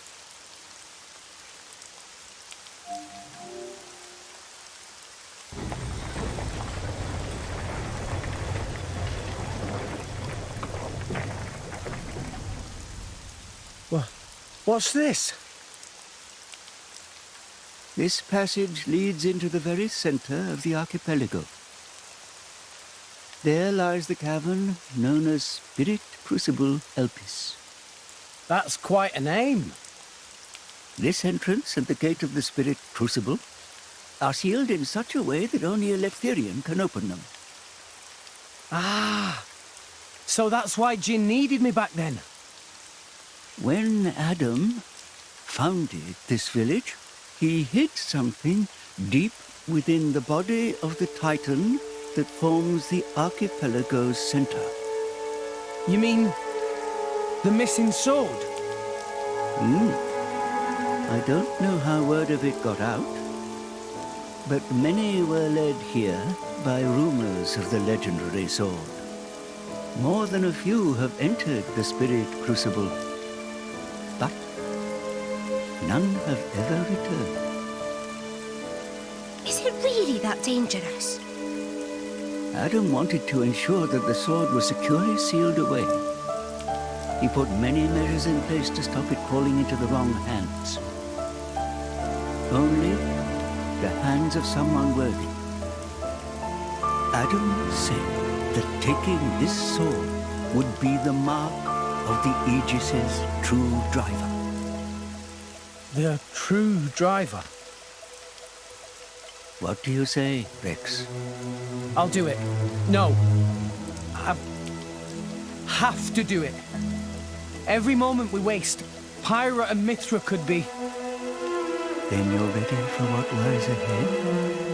What's this? This passage leads into the very center of the archipelago. There lies the cavern known as Spirit Crucible Elpis. That's quite a name. This entrance and the gate of the Spirit Crucible are sealed in such a way that only a Lepthirian can open them. Ah, so that's why Jin needed me back then. When Adam founded this village, he hid something deep within the body of the Titan that forms the archipelago's center. You mean the missing sword? I don't know how word of it got out, but many were led here by rumors of the legendary sword. More than a few have entered the Spirit Crucible, but none have ever returned. Is it really that dangerous? Adam wanted to ensure that the sword was securely sealed away. He put many measures in place to stop it falling into the wrong hands. Only the hands of someone worthy. Adam said that taking this sword would be the mark of the Aegis's true driver. The true driver? What do you say, Rex? I'll do it. No. I have to do it. Every moment we waste, Pyra and Mithra could be... Then you're ready for what lies ahead?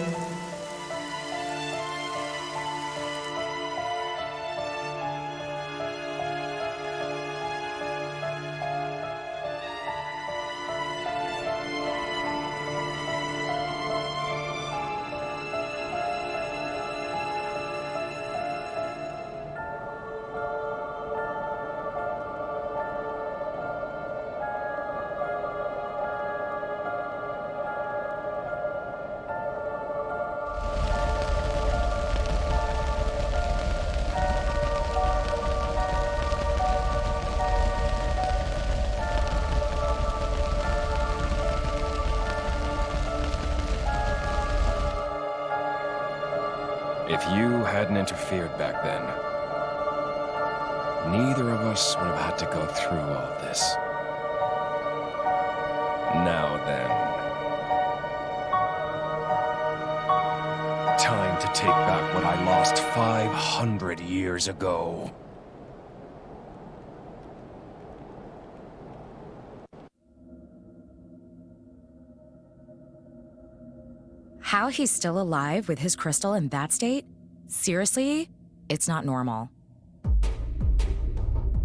If you hadn't interfered back then, neither of us would have had to go through all this. Now then, time to take back what I lost 500 years ago. How he's still alive with his crystal in that state? Seriously? It's not normal.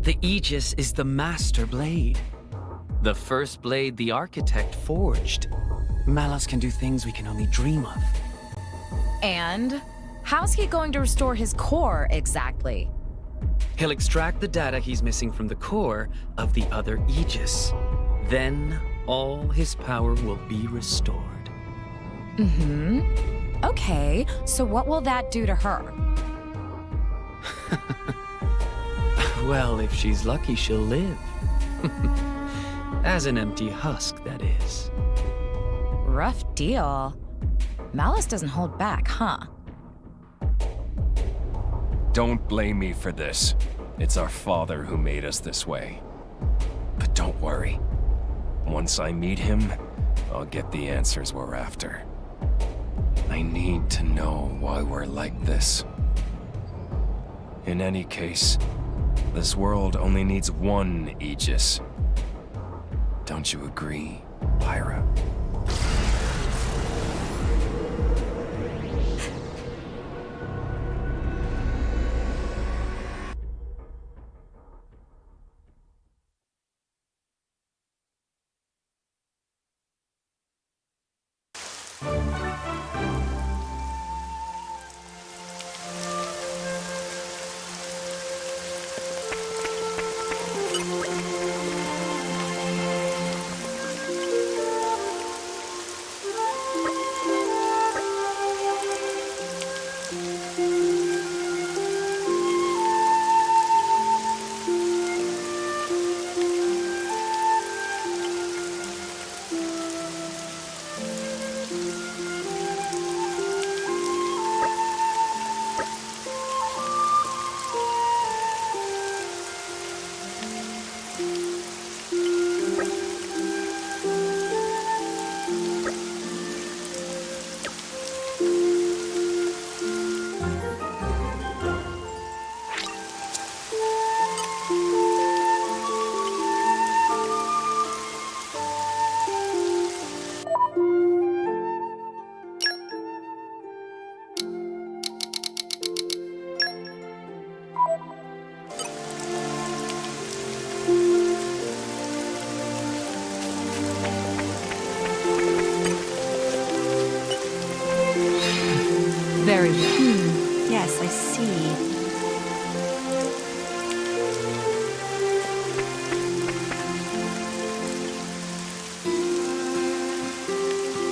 The Aegis is the master blade. The first blade the architect forged. Malus can do things we can only dream of. And how's he going to restore his core exactly? He'll extract the data he's missing from the core of the other Aegis. Then all his power will be restored. Mm-hmm. Okay, so what will that do to her? Well, if she's lucky, she'll live. As an empty husk, that is. Rough deal. Malus doesn't hold back, huh? Don't blame me for this. It's our father who made us this way. But don't worry. Once I meet him, I'll get the answers we're after. I need to know why we're like this. In any case, this world only needs one Aegis. Don't you agree, Pyra? Very well.